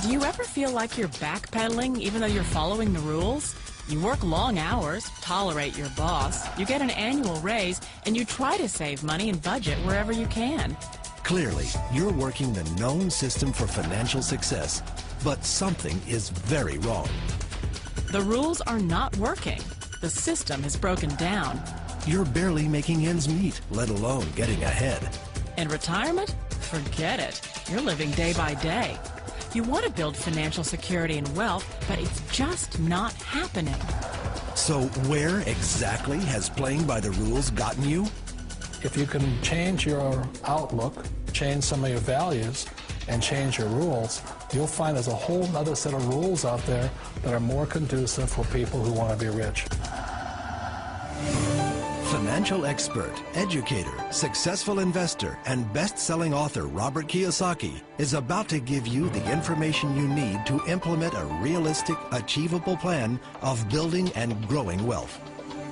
Do you ever feel like you're backpedaling even though you're following the rules? You work long hours, tolerate your boss, you get an annual raise, and you try to save money and budget wherever you can. Clearly, you're working the known system for financial success, but something is very wrong. The rules are not working. The system is broken down. You're barely making ends meet, let alone getting ahead. And retirement? Forget it. You're living day by day. You want to build financial security and wealth, but it's just not happening. So where exactly has playing by the rules gotten you? If you can change your outlook, change some of your values, and change your rules, you'll find there's a whole other set of rules out there that are more conducive for people who want to be rich. Financial expert, educator, successful investor, and best-selling author Robert Kiyosaki is about to give you the information you need to implement a realistic, achievable plan of building and growing wealth.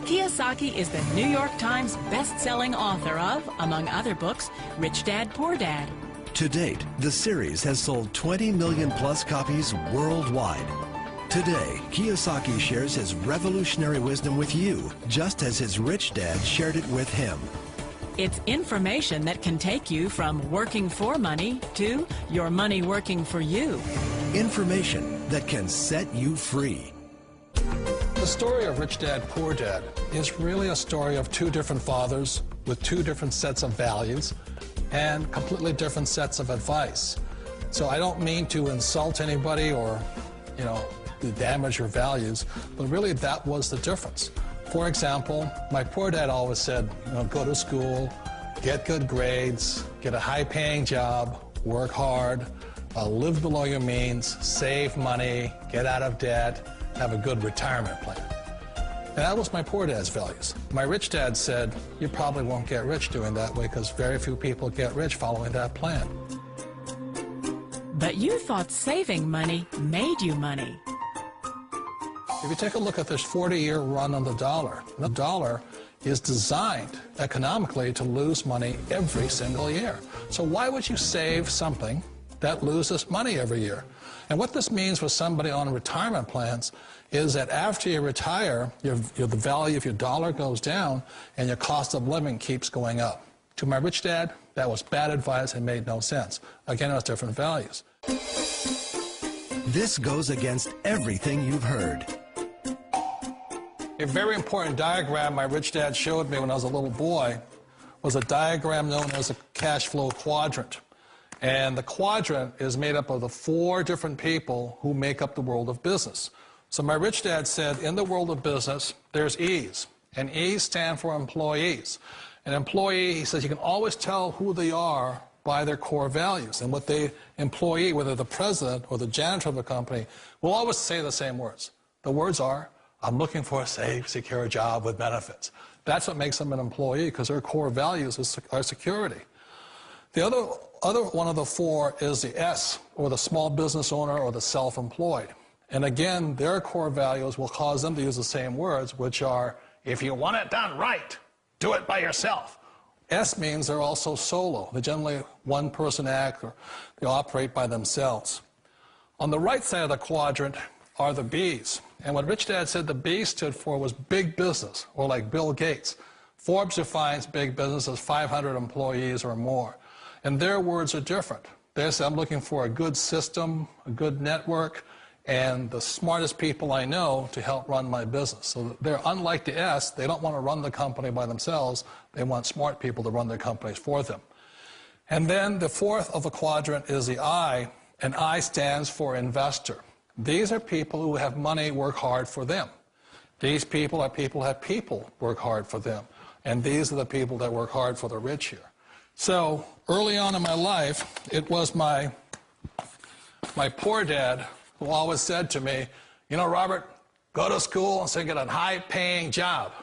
Kiyosaki is the New York Times best-selling author of, among other books, Rich Dad, Poor Dad. To date, the series has sold 20 million plus copies worldwide. Today, Kiyosaki shares his revolutionary wisdom with you, just as his rich dad shared it with him. It's information that can take you from working for money to your money working for you. Information that can set you free. The story of Rich Dad, Poor Dad is really a story of two different fathers with two different sets of values and completely different sets of advice. So I don't mean to insult anybody or, to damage your values, but really that was the difference. For example, my poor dad always said, go to school, get good grades, get a high-paying job, work hard, live below your means, save money, get out of debt, have a good retirement plan. And that was my poor dad's values. My rich dad said, you probably won't get rich doing that way because very few people get rich following that plan. But you thought saving money made you money. If you take a look at this 40-year run on the dollar is designed economically to lose money every single year. So why would you save something that loses money every year? And what this means for somebody on retirement plans is that after you retire, the value of your dollar goes down and your cost of living keeps going up. To my rich dad, that was bad advice and made no sense. Again, it was different values. This goes against everything you've heard. A very important diagram my rich dad showed me when I was a little boy was a diagram known as a cash flow quadrant. And the quadrant is made up of the four different people who make up the world of business. So my rich dad said, in the world of business, there's E's. And E's stand for employees. An employee, he says, you can always tell who they are by their core values. And what the employee, whether the president or the janitor of the company, will always say the same words. The words are, I'm looking for a safe, secure job with benefits. That's what makes them an employee, because their core values are security. The other one of the four is the S, or the small business owner or the self-employed. And again, their core values will cause them to use the same words, which are, if you want it done right, do it by yourself. S means they're also solo. They're generally one-person act, or they operate by themselves. On the right side of the quadrant are the B's. And what Rich Dad said the B stood for was big business, or like Bill Gates. Forbes defines big business as 500 employees or more. And their words are different. They say, I'm looking for a good system, a good network, and the smartest people I know to help run my business. So they're unlike the S. They don't want to run the company by themselves. They want smart people to run their companies for them. And then the fourth of the quadrant is the I, and I stands for investor. These are people who have money work hard for them. These people are people who have people work hard for them. And these are the people that work hard for the rich here. So early on in my life, it was my poor dad who always said to me, Robert, go to school and so get a high-paying job.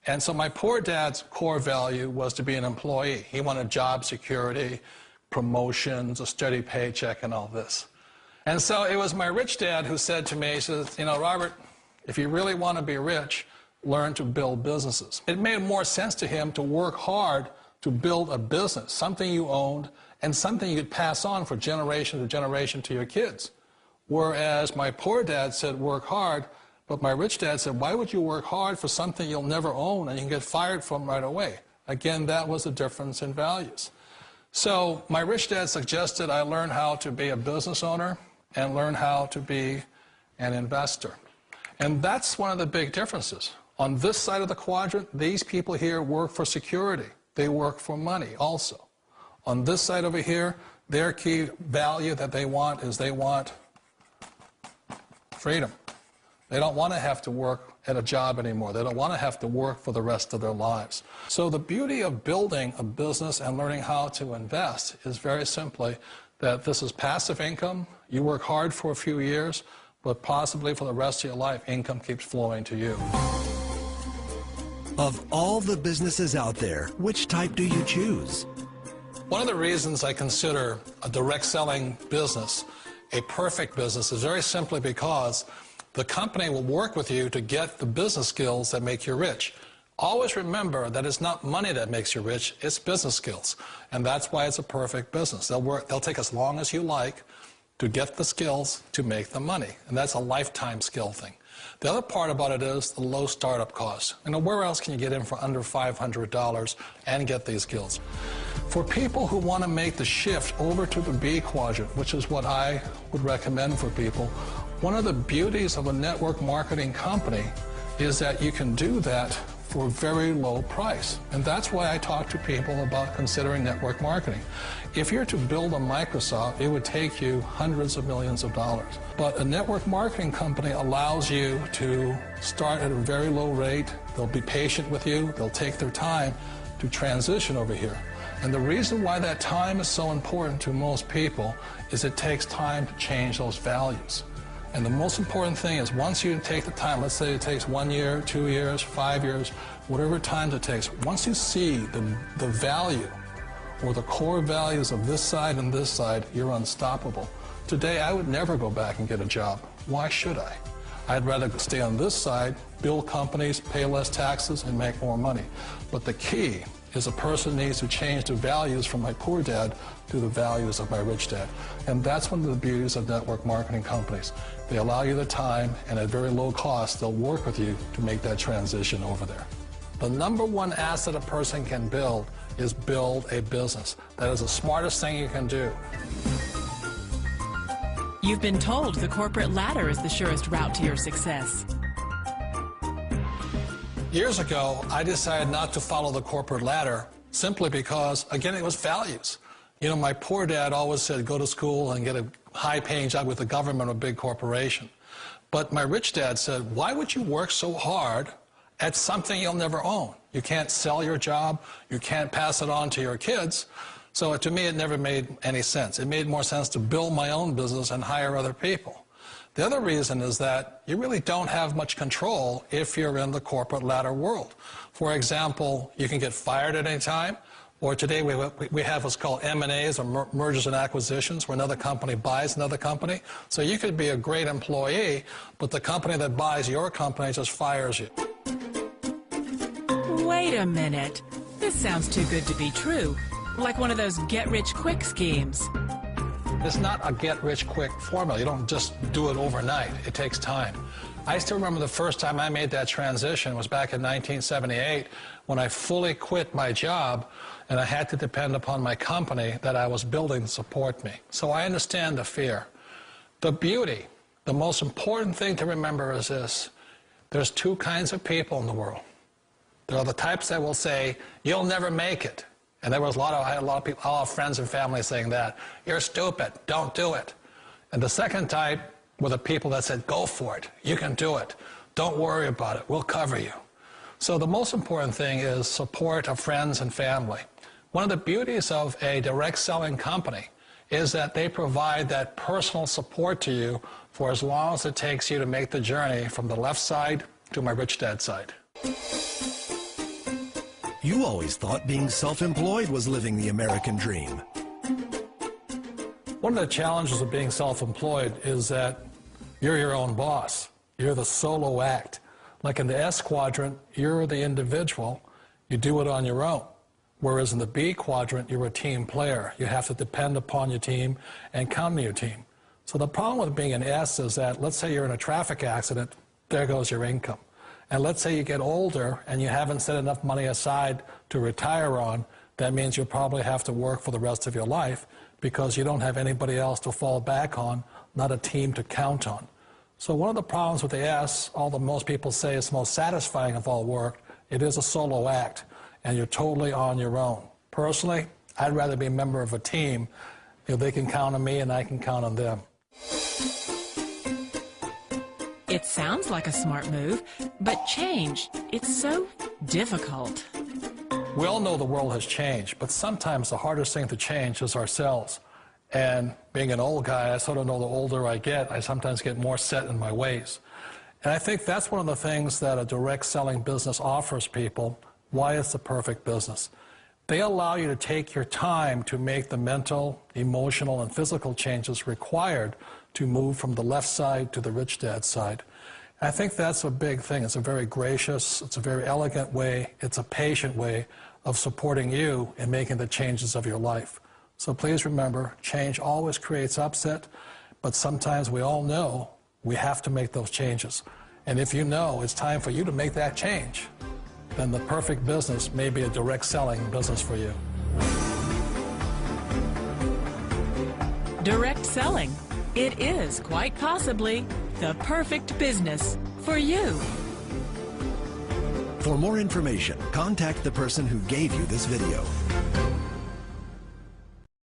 And so my poor dad's core value was to be an employee. He wanted job security, promotions, a steady paycheck, and all this. And so it was my rich dad who said to me, he says, Robert, if you really want to be rich, learn to build businesses. It made more sense to him to work hard to build a business, something you owned and something you could pass on for generation to generation to your kids. Whereas my poor dad said work hard, but my rich dad said, why would you work hard for something you'll never own and you can get fired from right away? Again, that was the difference in values. So my rich dad suggested I learn how to be a business owner and learn how to be an investor. And that's one of the big differences. On this side of the quadrant, these people here work for security. They work for money also. On this side over here, their key value that they want is they want freedom. They don't want to have to work at a job anymore. They don't want to have to work for the rest of their lives. So the beauty of building a business and learning how to invest is very simply that this is passive income. You work hard for a few years, but possibly for the rest of your life, income keeps flowing to you. Of all the businesses out there, which type do you choose? One of the reasons I consider a direct selling business a perfect business is very simply because the company will work with you to get the business skills that make you rich. Always remember that it's not money that makes you rich, it's business skills. And that's why it's a perfect business. They'll take as long as you like to get the skills to make the money. And that's a lifetime skill thing. The other part about it is the low startup cost. You know, where else can you get in for under $500 and get these skills? For people who want to make the shift over to the B quadrant, which is what I would recommend for people, one of the beauties of a network marketing company is that you can do that for a very low price. And that's why I talk to people about considering network marketing. If you're to build a Microsoft, it would take you hundreds of millions of dollars. But a network marketing company allows you to start at a very low rate. They'll be patient with you. They'll take their time to transition over here. And the reason why that time is so important to most people is it takes time to change those values. And the most important thing is once you take the time, let's say it takes 1 year, 2 years, 5 years, whatever time it takes, once you see the value or the core values of this side and this side, you're unstoppable. Today, I would never go back and get a job. Why should I? I'd rather stay on this side, build companies, pay less taxes, and make more money. But the key is a person needs to change the values from my poor dad to the values of my rich dad. And that's one of the beauties of network marketing companies. They allow you the time, and at very low cost, they'll work with you to make that transition over there. The number one asset a person can build is build a business. That is the smartest thing you can do. You've been told the corporate ladder is the surest route to your success. Years ago, I decided not to follow the corporate ladder simply because, again, it was values. You know, my poor dad always said, go to school and get a high-paying job with the government or a big corporation. But my rich dad said, why would you work so hard at something you'll never own? You can't sell your job. You can't pass it on to your kids. So to me, it never made any sense. It made more sense to build my own business and hire other people. The other reason is that you really don't have much control if you're in the corporate ladder world. For example, you can get fired at any time, or today we have what's called M&As, or mergers and acquisitions, where another company buys another company. So you could be a great employee, but the company that buys your company just fires you. Wait a minute. This sounds too good to be true. Like one of those get-rich-quick schemes. It's not a get-rich-quick formula. You don't just do it overnight. It takes time. I still remember the first time I made that transition was back in 1978 when I fully quit my job and I had to depend upon my company that I was building to support me. So I understand the fear. The beauty, the most important thing to remember is this. There's two kinds of people in the world. There are the types that will say, you'll never make it. And there was I had a lot of people, a lot of friends and family saying that. You're stupid, don't do it. And the second type were the people that said, go for it, you can do it. Don't worry about it, we'll cover you. So the most important thing is support of friends and family. One of the beauties of a direct selling company is that they provide that personal support to you for as long as it takes you to make the journey from the left side to my rich dad side. You always thought being self-employed was living the American dream. One of the challenges of being self-employed is that you're your own boss. You're the solo act. Like in the S quadrant, you're the individual. You do it on your own. Whereas in the B quadrant, you're a team player. You have to depend upon your team and count on your team. So the problem with being an S is that, let's say you're in a traffic accident, there goes your income. And let's say you get older and you haven't set enough money aside to retire on, that means you'll probably have to work for the rest of your life because you don't have anybody else to fall back on, not a team to count on. So one of the problems with the S, although most people say it's the most satisfying of all work, it is a solo act, and you're totally on your own. Personally, I'd rather be a member of a team. If they can count on me and I can count on them. It sounds like a smart move, but change, it's so difficult. We all know the world has changed, but sometimes the hardest thing to change is ourselves. And being an old guy, I sort of know the older I get, I sometimes get more set in my ways. And I think that's one of the things that a direct selling business offers people, why it's the perfect business. They allow you to take your time to make the mental, emotional, and physical changes required to move from the left side to the rich dad side. And I think that's a big thing. It's a very gracious, it's a very elegant way, it's a patient way of supporting you in making the changes of your life. So please remember, change always creates upset, but sometimes we all know we have to make those changes. And if you know it's time for you to make that change, then the perfect business may be a direct selling business for you. Direct selling. It is quite possibly the perfect business for you. For more information, contact the person who gave you this video.